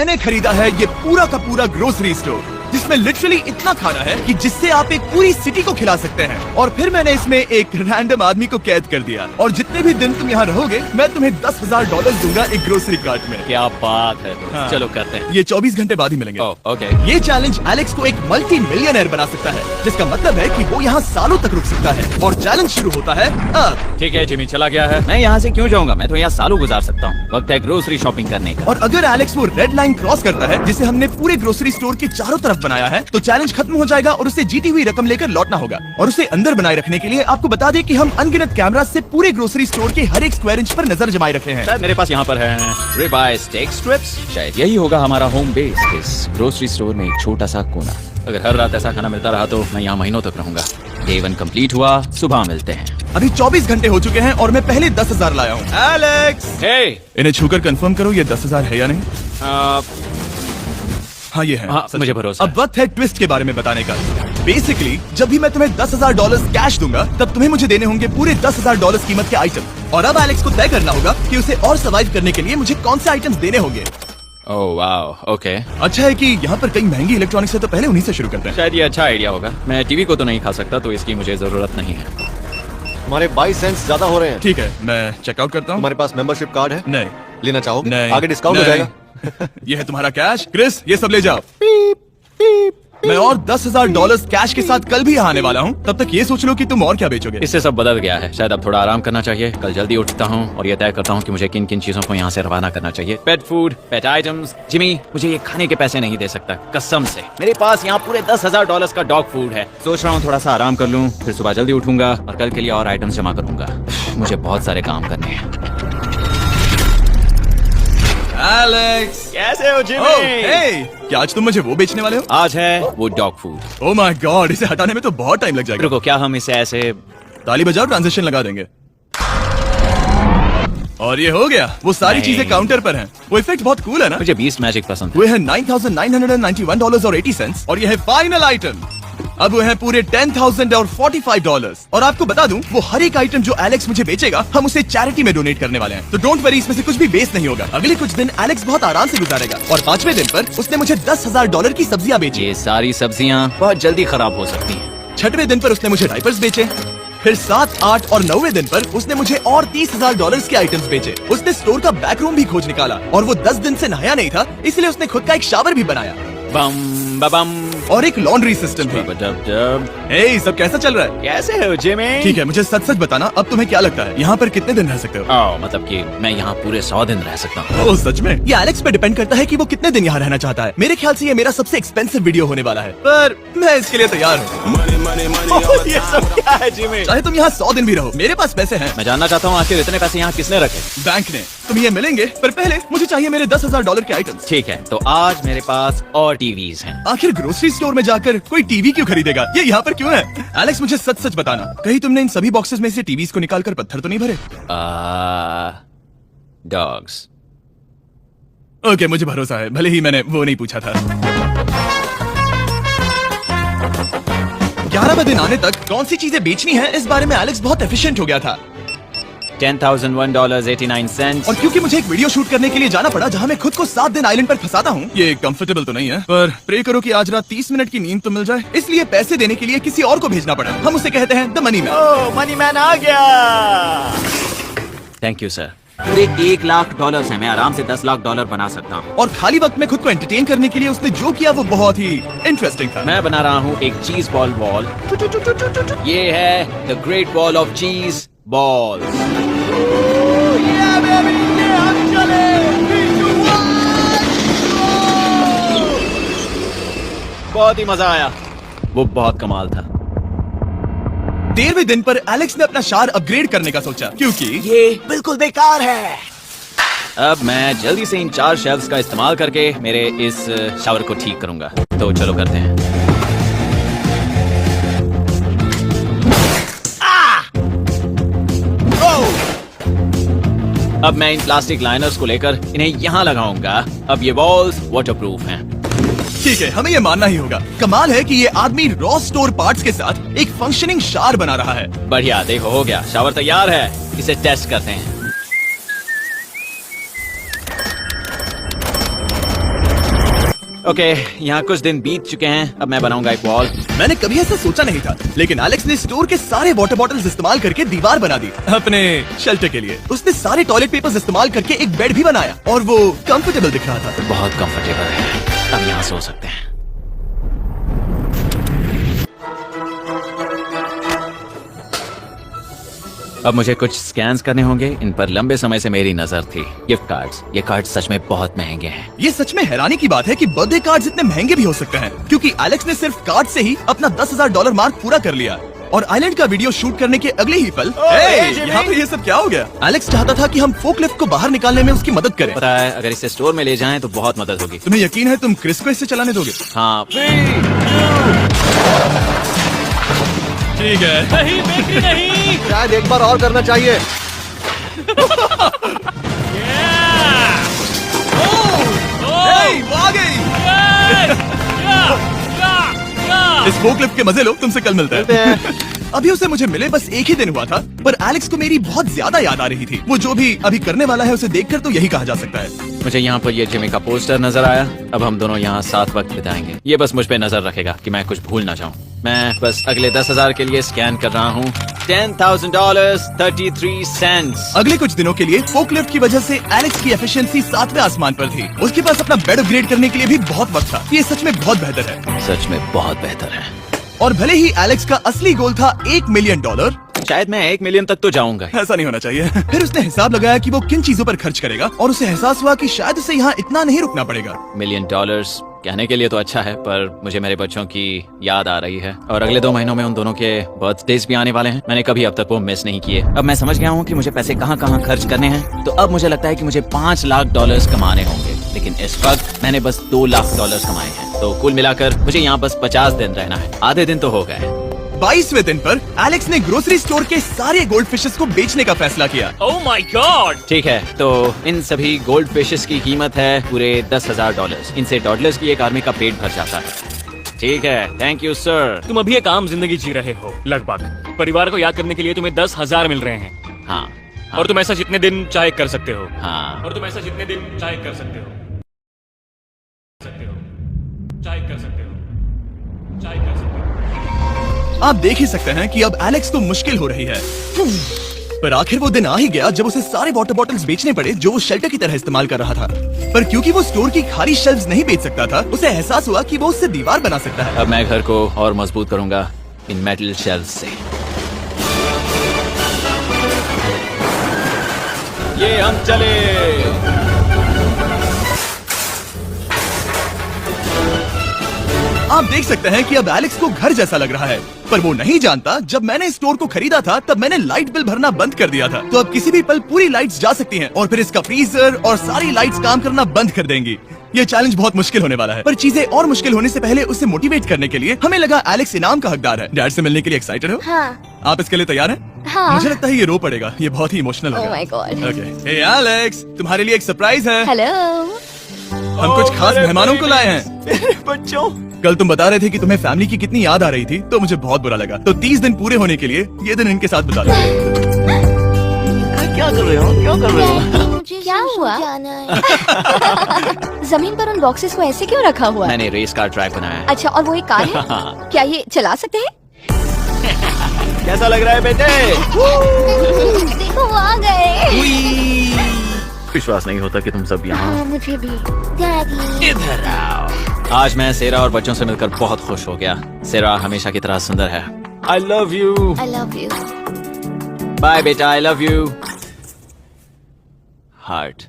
मैंने खरीदा है ये पूरा का पूरा ग्रोसरी स्टोर, जिसमें लिटरली इतना खाना है कि जिससे आप एक पूरी सिटी को खिला सकते हैं। और फिर मैंने इसमें एक रैंडम आदमी को कैद कर दिया, और जितने भी दिन तुम यहाँ रहोगे मैं तुम्हें $10,000 दूंगा एक ग्रोसरी कार्ट में। क्या बात है। हाँ। चलो करते हैं। ये 24 घंटे बाद ही मिलेंगे। ओके। ये चैलेंज एलेक्स को एक मल्टी मिलियनर बना सकता है, जिसका मतलब है कि वो यहाँ सालों तक रुक सकता है। और चैलेंज शुरू होता है अब। ठीक है, जिमी चला गया है। मैं यहाँ से क्यों जाऊँगा, मैं तो यहाँ सालों गुजार सकता हूँ। वक्त है ग्रोसरी शॉपिंग करने का। और अगर एलेक्स वो रेड लाइन क्रॉस करता है जिसे हमने पूरे ग्रोसरी स्टोर के चारों तरफ बनाया है, तो चैलेंज खत्म हो जाएगा और उसे जीती हुई रकम लेकर लौटना होगा। और उसे अंदर बनाए रखने के लिए आपको बता दें कि हम अनगिनत कैमरा से पूरे ग्रोसरी स्टोर के हर एक स्क्वायर इंच पर नजर जमाए रखे हैं। शायद मेरे पास यहाँ पर है रिबाई स्टेक स्ट्रिप्स। शायद यही होगा हमारा होम बेस। इस ग्रोसरी स्टोर में एक छोटा सा कोना। अगर हर रात ऐसा खाना मिलता रहा तो मैं यहाँ महीनों तक रहूंगा। डे 1 कंप्लीट हुआ, सुबह मिलते हैं। अभी 24 घंटे हो चुके हैं और मैं पहले 10,000 लाया हूँ। एलेक्स, हे, इन्हें छूकर कंफर्म करो ये 10,000 है या नहीं। हाँ ये है। हाँ, मुझे भरोसा अब वक्त है ट्विस्ट के बारे में बताने का। बेसिकली जब भी मैं तुम्हें $10,000 कैश दूंगा, तब तुम्हें मुझे देने होंगे पूरे $10,000 कीमत के आइटम। और अब एलेक्स को तय करना होगा कि उसे और सर्वाइव करने के लिए मुझे कौन से आइटम्स देने होंगे। Oh wow, okay. अच्छा है कि यहाँ पर कई महंगी इलेक्ट्रॉनिक्स है, तो पहले उन्हीं से शुरू करते हैं। शायद ये अच्छा आइडिया होगा। मैं टीवी को तो नहीं खा सकता, तो इसकी मुझे जरूरत नहीं है। हमारे 22 सेंट्स ज्यादा हो रहे हैं। ठीक है, मैं चेकआउट करता हूँ। हमारे पास मेंबरशिप कार्ड है। नहीं लेना चाहोगे? नहीं, आगे डिस्काउंट हो नहीं। जाएगा। ये है तुम्हारा कैश। क्रिस, ये सब ले जाओ। मैं और $10,000 कैश के साथ कल भी यहाँ आने वाला हूँ। तब तक ये सोच लो कि तुम और क्या बेचोगे। इससे सब बदल गया है। शायद अब थोड़ा आराम करना चाहिए। कल जल्दी उठता हूँ और ये तय करता हूँ कि मुझे किन किन चीजों को यहाँ से रवाना करना चाहिए। पेट फूड, पेट आइटम्स। जिमी मुझे ये खाने के पैसे नहीं दे सकता, कसम से। मेरे पास यहाँ पूरे $10,000 का डॉग फूड है। सोच रहा हूँ थोड़ा सा आराम कर लूँ, फिर सुबह जल्दी उठूंगा और कल के लिए और आइटम्स जमा करूंगा। मुझे बहुत सारे काम करने हैं। एलेक्स, कैसे हो जिमी? क्या आज तुम मुझे वो बेचने वाले हो? आज है वो dog food. Oh my God, इसे हटाने में तो बहुत टाइम लग जाएगा। रुको, क्या हम इसे ऐसे ताली बजाओ, ट्रांजेक्शन लगा देंगे। और ये हो गया। वो सारी नहीं। चीजें काउंटर पर हैं। वो इफेक्ट बहुत कूल है ना। मुझे 20 मैजिक पसंद है। वो है $9,991.80 और ये है फाइनल आइटम। अब वो है पूरे $10,045 और आपको बता दूं, वो हर एक आइटम जो एलेक्स मुझे बेचेगा हम उसे चैरिटी में डोनेट करने वाले हैं। तो डोंट वरी, इसमें से कुछ भी वेस्ट नहीं होगा। अगले कुछ दिन एलेक्स बहुत आराम से गुजारेगा और 5वें दिन पर उसने मुझे $10,000 की सब्जियां बेची। ये सारी सब्जियां बहुत जल्दी खराब हो सकती हैं। 6वें दिन पर उसने मुझे डायपर्स बेचे। फिर 7, 8 और 9वें दिन पर उसने मुझे और $30,000 के आइटम्स बेचे। उसने स्टोर का बैक रूम भी खोज निकाला और वो 10 दिन से नहाया नहीं था, इसलिए उसने खुद का एक शावर भी बनाया। बम बम और एक लॉन्ड्री सिस्टम भी। हे, सब कैसा चल रहा है? कैसे हो जिमी? ठीक है, मुझे सच सच बताना, अब तुम्हें क्या लगता है यहाँ पर कितने दिन रह सकते हो? मतलब कि मैं यहाँ पूरे 100 दिन रह सकता हूँ। ओह सच में? ये एलेक्स पे डिपेंड करता है कि वो कितने दिन यहाँ रहना चाहता है। मेरे ख्याल से ये मेरा सबसे एक्सपेंसिव वीडियो होने वाला है, पर मैं इसके लिए तैयार हूँ। ये सब क्या है जिमी? चाहे तुम यहाँ 100 दिन भी रहो, मेरे पास पैसे हैं। मैं जानना चाहता हूँ आखिर इतने पैसे यहाँ किसने रखे? बैंक ने। तुम ये मिलेंगे, पर पहले मुझे चाहिए मेरे $10,000 के आइटम्स। ठीक है, तो आज मेरे पास और टीवीज हैं। आखिर ग्रोसरी स्टोर में जाकर कोई टीवी क्यों खरीदेगा? ये यहाँ पर क्यों है? एलेक्स, मुझे सच सच बताना, कहीं तुमने इन सभी बॉक्सेस में से टीवीज को निकालकर पत्थर तो नहीं भरे? डॉग्स। ओके, मुझे भरोसा है, भले ही मैंने वो नहीं पूछा था। 11वें दिन आने तक कौन सी चीजें बेचनी है, इस बारे में एलेक्स बहुत एफिशिएंट हो गया था। $10,001.89। और क्योंकि मुझे एक वीडियो शूट करने के लिए जाना पड़ा जहाँ मैं खुद को 7 दिन आइलैंड पर फंसाता हूँ, ये कंफर्टेबल तो नहीं है, पर प्रे करो कि आज रात 30 मिनट की नींद तो मिल जाए। इसलिए पैसे देने के लिए किसी और को भेजना पड़ा। हम उसे कहते हैं the money man. Oh, money man आ गया। Thank you sir. पूरे $1 लाख है। मैं आराम से $10 लाख बना सकता हूँ। और खाली वक्त में खुद को एंटरटेन करने के लिए उसने जो किया वो बहुत ही इंटरेस्टिंग था। मैं बना रहा हूँ एक चीज बॉल वॉल। ये है द ग्रेट वॉल ऑफ चीज बॉल्स। बहुत ही मजा आया, वो बहुत कमाल था। 13वें दिन पर एलेक्स ने अपना शार अपग्रेड करने का सोचा, क्योंकि ये बिल्कुल बेकार है। अब मैं जल्दी से इन 4 शेल्फ्स का इस्तेमाल करके मेरे इस शावर को ठीक करूंगा। तो चलो करते हैं। अब मैं इन प्लास्टिक लाइनर्स को लेकर इन्हें यहाँ लगाऊंगा। अब ये वॉल्स वाटरप्रूफ हैं। ठीक है, हमें ये मानना ही होगा। कमाल है कि ये आदमी रॉ स्टोर पार्ट्स के साथ एक फंक्शनिंग शावर बना रहा है। बढ़िया, देखो हो गया, शावर तैयार है। इसे टेस्ट करते हैं। ओके, यहाँ कुछ दिन बीत चुके हैं, अब मैं बनाऊंगा एक वॉल। मैंने कभी ऐसा सोचा नहीं था, लेकिन एलेक्स ने स्टोर के सारे वाटर बॉटल्स इस्तेमाल करके दीवार बना दी अपने शेल्टर के लिए। उसने सारे टॉयलेट पेपर्स इस्तेमाल करके एक बेड भी बनाया और वो कंफर्टेबल दिख रहा था। बहुत कंफर्टेबल है, अब यहाँ सो सकते हैं। अब मुझे कुछ स्कैन्स करने होंगे, इन पर लंबे समय से मेरी नजर थी। गिफ्ट कार्ड्स, ये कार्ड सच में बहुत महंगे हैं। ये सच में हैरानी की बात है कि बर्थडे कार्ड्स इतने महंगे भी हो सकते हैं, क्योंकि एलेक्स ने सिर्फ कार्ड से ही अपना $10,000 मार्क पूरा कर लिया। और आइलैंड का वीडियो शूट करने के अगले ही पल यहाँ पे ये सब क्या हो गया? एलेक्स चाहता था कि हम फोकलिफ्ट को बाहर निकालने में उसकी मदद करें। पता है, अगर इसे स्टोर में ले जाएं तो बहुत मदद होगी। तुम्हें यकीन है तुम क्रिस को इससे चलाने दोगे? हाँ, ठीक है। नहीं बेकरी नहीं। शायद एक बार और करना चाहिए। वो आ गई। इस फोकलिफ्ट के मजे लो, तुमसे कल मिलते हैं। अभी उसे मुझे मिले बस एक ही दिन हुआ था, पर एलेक्स को मेरी बहुत ज्यादा याद आ रही थी। वो जो भी अभी करने वाला है उसे देखकर तो यही कहा जा सकता है। मुझे यहाँ पर ये जिमी का पोस्टर नजर आया। अब हम दोनों यहाँ साथ वक्त बिताएंगे। ये बस मुझ पे नजर रखेगा कि मैं कुछ भूल ना जाऊँ। मैं बस अगले 10,000 के लिए स्कैन कर रहा हूँ। $10,000 33 सेंट्स। अगले कुछ दिनों के लिए फोकलिफ्ट की वजह से एलेक्स की एफिशिएंसी 7वें आसमान पर थी। उसके पास अपना बेड अपग्रेड करने के लिए भी बहुत वक्त था। ये सच में बहुत बेहतर है। सच में बहुत बेहतर है। और भले ही एलेक्स का असली गोल था $1 मिलियन, शायद मैं 1 मिलियन तक तो जाऊंगा। ऐसा नहीं होना चाहिए। फिर उसने हिसाब लगाया कि वो किन चीजों पर खर्च करेगा और उसे एहसास हुआ कि शायद उसे यहाँ इतना नहीं रुकना पड़ेगा। $1 मिलियन कहने के लिए तो अच्छा है, पर मुझे मेरे बच्चों की याद आ रही है और अगले 2 महीनों में उन दोनों के बर्थडेज भी आने वाले हैं। मैंने कभी अब तक वो मिस नहीं किए। अब मैं समझ गया हूँ कि मुझे पैसे कहाँ कहाँ खर्च करने हैं। तो अब मुझे लगता है कि मुझे $5 लाख कमाने होंगे, लेकिन इस वक्त मैंने बस $2 लाख कमाए हैं। तो कुल मिलाकर मुझे यहाँ बस 50 दिन रहना है। आधे दिन तो हो गए। 22वें दिन पर एलेक्स ने ग्रोसरी स्टोर के सारे गोल्ड फिशेस को बेचने का फैसला किया। Oh my God. ठीक है, तो इन सभी गोल्ड फिशेस की कीमत है पूरे $10,000। इनसे डॉलर्स की एक आर्मी का पेट भर जाता है। ठीक है, थैंक यू सर। तुम अभी एक आम जिंदगी जी रहे हो लगभग। परिवार को याद करने के लिए तुम्हें 10,000 मिल रहे हैं। हाँ, और तुम ऐसा जितने दिन चाहे कर सकते हो। हाँ। और तुम ऐसा जितने दिन चाहे कर सकते हो। चाहे कर सकते हो। चाहे कर सकते हो। आप देख ही सकते हैं कि अब एलेक्स को मुश्किल हो रही है। पर आखिर वो दिन आ ही गया जब उसे सारे वाटर बॉटल्स बेचने पड़े जो वो शेल्टर की तरह इस्तेमाल कर रहा था। पर क्योंकि वो स्टोर की खाली शेल्फ्स नहीं बेच सकता था, उसे एहसास हुआ कि वो उससे दीवार बना सकता है। अब मैं घर को और मजबूत करूंगा इन मेटल शेल्फ से। ये हम चले। आप देख सकते हैं कि अब एलेक्स को घर जैसा लग रहा है, पर वो नहीं जानता जब मैंने स्टोर को खरीदा था तब मैंने लाइट बिल भरना बंद कर दिया था। तो अब किसी भी पल पूरी लाइट्स जा सकती हैं और फिर इसका फ्रीजर और सारी लाइट्स काम करना बंद कर देंगी। ये चैलेंज बहुत मुश्किल होने वाला है, पर चीजें और मुश्किल होने से पहले उसे मोटिवेट करने के लिए हमें लगा एलेक्स इनाम का हकदार है। डैड से मिलने के लिए एक्साइटेड हो? हाँ। आप इसके लिए तैयार हैं? हाँ। मुझे लगता है ये रो पड़ेगा, ये बहुत ही इमोशनल Oh होगा। my God. Okay, hey Alex, तुम्हारे लिए एक सरप्राइज है। हेलो। हम कुछ खास मेहमानों को लाए हैं। बच्चों, कल तुम बता रहे थे कि तुम्हें फैमिली की कितनी याद आ रही थी, तो मुझे बहुत बुरा लगा। तो 30 दिन पूरे होने के लिए ये दिन इनके साथ बिता लो। क्या कर रहे हो? क्या कर रहे हो? क्या हुआ? जमीन पर उन बॉक्सेस को ऐसे क्यों रखा हुआ है? मैंने रेस कार ट्रैक बनाया है। अच्छा, और वो एक कार है? क्या ये चला सकते हैं? कैसा लग रहा है बेटे? देखो वो आ गए। विश्वास नहीं होता कि तुम सब यहाँ। हाँ, मुझे भी। डैडी। इधर आओ। आज मैं सेरा और बच्चों से मिलकर बहुत खुश हो गया। सेरा हमेशा की तरह सुंदर है। I love you। I love you। Bye बेटा, I love you। Heart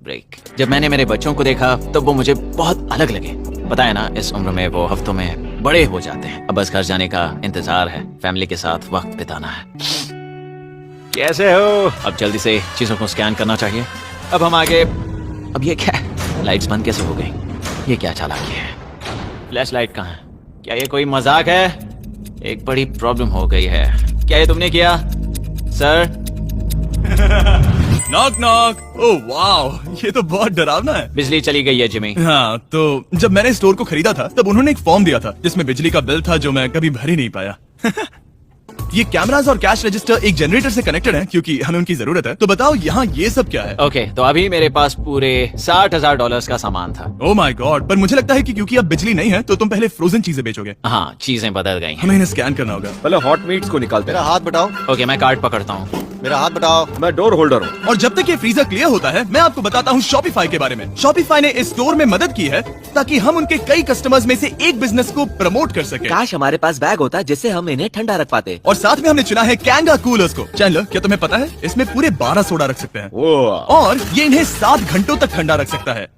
break. जब मैंने मेरे बच्चों को देखा तब वो मुझे बहुत अलग लगे। पता है ना, इस उम्र में वो हफ्तों में बड़े हो जाते हैं। अब बस घर जाने का इंतजार है, फैमिली के साथ वक्त बिताना है। कैसे हो? अब जल्दी से चीजों को स्कैन करना चाहिए। अब हम आगे। अब ये क्या है? लाइट्स बंद कैसे हो गई? ये क्या चालाकी है? फ्लैश लाइट कहाँ है? क्या ये कोई मजाक है? एक बड़ी प्रॉब्लम हो गई है। क्या ये तुमने किया सर? Knock knock. ओह वाह, ये तो बहुत डरावना है। बिजली चली गई है जिमी। हाँ, तो जब मैंने स्टोर को खरीदा था तब उन्होंने एक फॉर्म दिया था जिसमें बिजली का बिल था जो मैं कभी भर ही नहीं पाया। ये कैमरास और कैश रजिस्टर एक जनरेटर से कनेक्टेड हैं क्योंकि हमें उनकी जरूरत है। तो बताओ यहाँ ये सब क्या है? ओके, तो अभी मेरे पास पूरे $60,000 का सामान था। ओ माय गॉड, पर मुझे लगता है कि क्योंकि अब बिजली नहीं है तो तुम पहले फ्रोजन चीजें बेचोगे। हाँ, चीजें बदल गई हैं। हमें इन्हें स्कैन करना होगा। पहले हॉट मीट्स को निकालते मेरा हैं। हाथ बटाओ, ओके, मैं कार्ड पकड़ता हूँ। मेरा हाथ बटाओ। मैं डोर होल्डर हूँ। और जब तक ये फ्रीजर क्लियर होता है मैं आपको बताता हूँ शॉपिफाई के बारे में। शॉपिफाई ने इस स्टोर में मदद की है ताकि हम उनके कई कस्टमर्स में से एक बिजनेस को प्रमोट कर सके। काश हमारे पास बैग होता जिससे हम इन्हें ठंडा रख पाते। और साथ में हमने चुना है कैंगा कूलर्स को। चैनलर, क्या तुम्हें पता है इसमें पूरे 12 सोडा रख सकते हैं और ये इन्हें 7 घंटों तक ठंडा रख सकता है।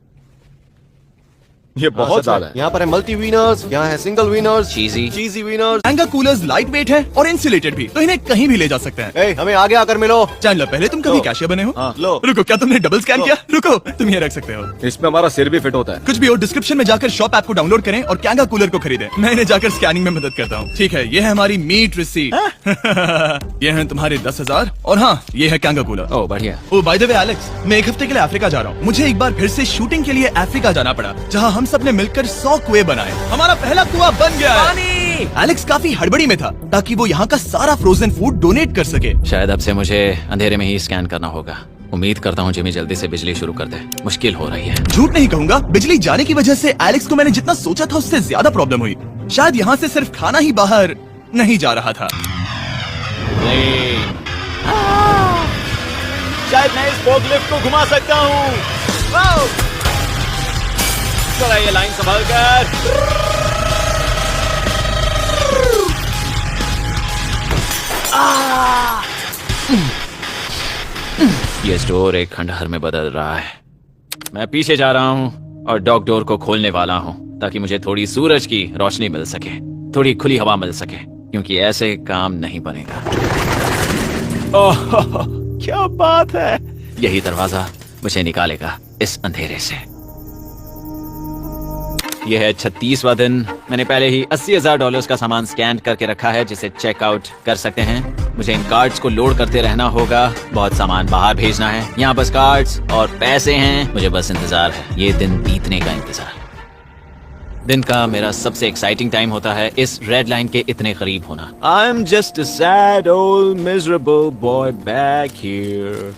ये बहुत ज्यादा है। यहाँ पर है मल्टी विनर्स, यहाँ है single winners, cheesy. Cheesy winners. कैंगा कूलर्स लाइट वेट है और इंसुलेटेड भी, तो इन्हें कहीं भी ले जा सकते हैं। ए, हमें आगे आकर मिलो। चैनलर, पहले तुम कभी लो। कैशियर बने हो? लो। रुको, क्या तुमने डबल स्कैन किया? रुको, तुम ये रख सकते हो। इसमें हमारा सिर भी फिट होता है। कुछ भी हो, डिस्क्रिप्शन में जाकर शॉप ऐप को डाउनलोड करें और कैंगा कूलर को खरीदें। मैं इन्हें जाकर स्कैनिंग में मदद करता हूँ। ठीक है, ये है हमारी मीट रिसीट। ये है तुम्हारे 10,000 और हाँ, ये है कैंगा कूलर। ओ बढ़िया। ओ बाय द वे एलेक्स, मैं एक हफ्ते के लिए अफ्रीका जा रहा हूँ। मुझे एक बार फिर से शूटिंग के लिए अफ्रीका जाना पड़ा, जहाँ हम सब ने मिलकर 100 कुएं बनाए। हमारा पहला कुआं बन गया है। एलेक्स काफी हड़बड़ी में था ताकि वो यहाँ का सारा फ्रोजन फूड डोनेट कर सके। शायद अब से मुझे अंधेरे में ही स्कैन करना होगा। उम्मीद करता हूँ जिमी जल्दी से बिजली शुरू कर दे। मुश्किल हो रही है। झूठ नहीं कहूंगा, बिजली जाने की वजह से एलेक्स को मैंने जितना सोचा था उससे ज्यादा प्रॉब्लम हुई। शायद यहाँ से सिर्फ खाना ही बाहर नहीं जा रहा था। शायद मैं इस फोर्कलिफ्ट को घुमा सकता हूँ। चला ये लाइन संभाल कर। ये स्टोर एक खंडहर में बदल रहा है। मैं पीछे जा रहा हूँ और डॉग डोर को खोलने वाला हूँ ताकि मुझे थोड़ी सूरज की रोशनी मिल सके, थोड़ी खुली हवा मिल सके, क्योंकि ऐसे काम नहीं बनेगा। ओह, क्या बात है! यही दरवाजा मुझे निकालेगा इस अंधेरे से। यह है 36वां दिन। मैंने पहले ही $80,000 का सामान स्कैन करके रखा है जिसे चेकआउट कर सकते हैं। मुझे इन कार्ड्स को लोड करते रहना होगा। बहुत सामान बाहर भेजना है। यहाँ बस कार्ड्स और पैसे हैं। मुझे बस इंतजार है, ये दिन बीतने का इंतजार। दिन का मेरा सबसे एक्साइटिंग टाइम होता है इस रेड लाइन के इतने करीब होना। I'm just a sad old miserable boy back here.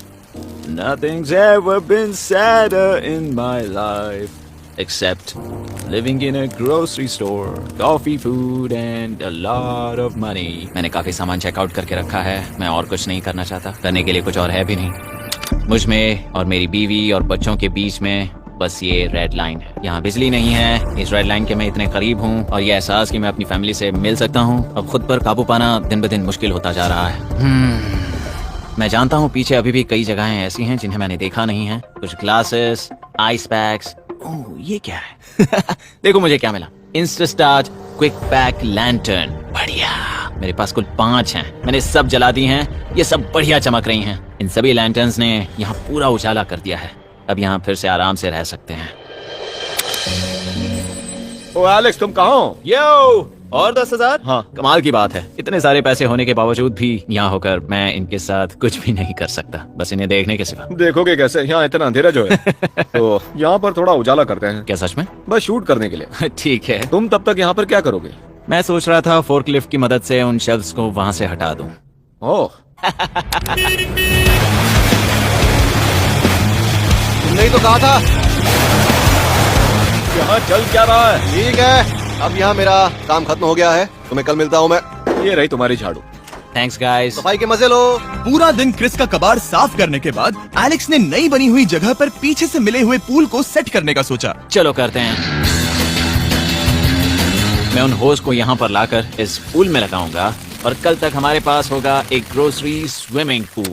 Nothing's ever been sadder in my life. Except living in a grocery store, coffee, food and a lot of money. मैंने काफी सामान checkout करके रखा है। मैं और कुछ नहीं करना चाहता। करने के लिए कुछ और है भी नहीं। मुझ में और मेरी बीवी और बच्चों के बीच में बस ये रेड लाइन है। यहाँ बिजली नहीं है। इस रेड लाइन के मैं इतने करीब हूँ और ये एहसास कि मैं अपनी फैमिली से मिल सकता हूँ अब खुद पर काबू पाना दिन ब दिन मुश्किल होता जा रहा है। मैं जानता हूँ पीछे अभी भी कई जगहें ऐसी हैं जिन्हें मैंने देखा नहीं है। कुछ ग्लासेस, आइस पैक्स। ओह, ये क्या है? देखो मुझे क्या मिला। इंस्टास्टार्ट क्विक पैक लैंटर्न। बढ़िया। मेरे पास कुल 5 हैं। मैंने सब जला दी हैं। ये सब बढ़िया चमक रही हैं। इन सभी लैंटर्न्स ने यहाँ पूरा उजाला कर दिया है। अब यहाँ फिर से आराम से रह सकते हैं। ओ एलेक्स, तुम कहाँ हो? यो, और 10,000? हाँ। कमाल की बात है। इतने सारे पैसे होने के बावजूद भी यहाँ होकर मैं इनके साथ कुछ भी नहीं कर सकता, बस इन्हें देखने के सिवा। देखोगे कैसे? यहाँ इतना अंधेरा जो है। तो यहाँ पर थोड़ा उजाला करते हैं। क्या सच में? बस शूट करने के लिए। ठीक है। तुम तब तक यहाँ पर क्या करोगे? मैं सोच रहा था फोर्कलिफ्ट की मदद से उन शेल्फ्स को वहाँ से हटा दूं। ओह, तुमने ही तो कहा था। यहाँ चल क्या रहा है? ठीक है, अब यहाँ मेरा काम खत्म हो गया है। तुम्हें कल मिलता हूँ मैं। ये रही तुम्हारी झाड़ू। Thanks guys. सफाई के मजे लो। पूरा दिन क्रिस का कबाड़ साफ करने के बाद एलेक्स ने नई बनी हुई जगह पर पीछे से मिले हुए पूल को सेट करने का सोचा। चलो करते हैं। मैं उन होज को यहाँ पर लाकर इस पूल में लगाऊंगा और कल तक हमारे पास होगा एक ग्रोसरी स्विमिंग पूल।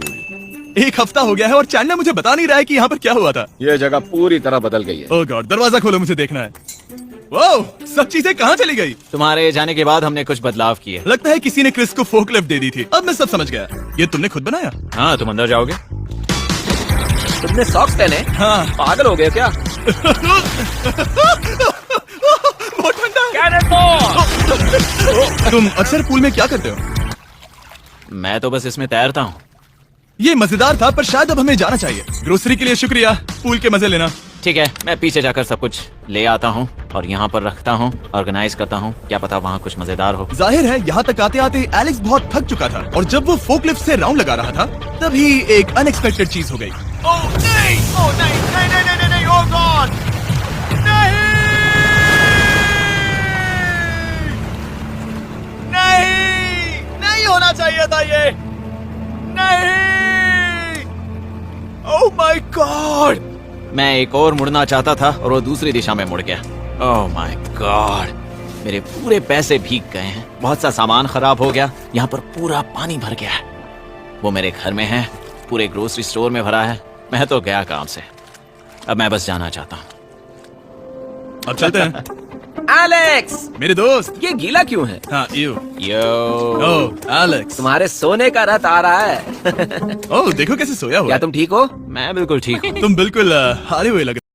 1 हफ्ता हो गया है और चैनल मुझे बता नहीं रहा है कि यहाँ पर क्या हुआ था। ये जगह पूरी तरह बदल गई है। ओह गॉड, दरवाजा खोलो, मुझे देखना है। वाह, सब चीजें कहाँ चली गई? तुम्हारे जाने के बाद हमने कुछ बदलाव किए। लगता है किसी ने क्रिस को फोर्कलिफ्ट दे दी थी। अब मैं सब समझ गया। ये तुमने खुद बनाया? हाँ, तुम अंदर जाओगे? तुमने सॉक्स पहने? हाँ। पागल हो गए क्या? बहुत ठंडा है। तुम अक्सर पूल में क्या करते हो? मैं तो बस इसमें तैरता हूँ। ये मजेदार था, पर शायद अब हमें जाना चाहिए। ग्रोसरी के लिए शुक्रिया, पूल के मजे लेना। ठीक है, मैं पीछे जाकर सब कुछ ले आता हूँ और यहाँ पर रखता हूँ, ऑर्गेनाइज करता हूँ, क्या पता वहाँ कुछ मजेदार हो। जाहिर है यहाँ तक आते आते एलेक्स बहुत थक चुका था और जब वो फोकलिफ्ट से राउंड लगा रहा था तभी एक अनएक्सपेक्टेड चीज हो गई। ओह नहीं, ओह नहीं, नहीं नहीं नहीं नहीं, ओह गॉड, नहीं, नहीं, नहीं होना चाहिए था ये, नहीं, ओह माय गॉड। मैं एक और मुड़ना चाहता था और वो दूसरी दिशा में मुड़ गया। ओह माय गॉड, मेरे पूरे पैसे भीग गए हैं, बहुत सा सामान खराब हो गया, यहाँ पर पूरा पानी भर गया है। वो मेरे घर में है, पूरे ग्रोसरी स्टोर में भरा है। मैं तो गया काम से, अब मैं बस जाना चाहता हूँ। अब चलते हैं। एलेक्स, मेरे दोस्त। ये गीला क्यों है? हाँ यू। Yo, oh Alex. तुम्हारे सोने का रथ आ रहा है। ओह देखो कैसे सोया हुआ क्या है। तुम ठीक हो? मैं बिल्कुल ठीक हूँ। तुम बिल्कुल हारे हुए लग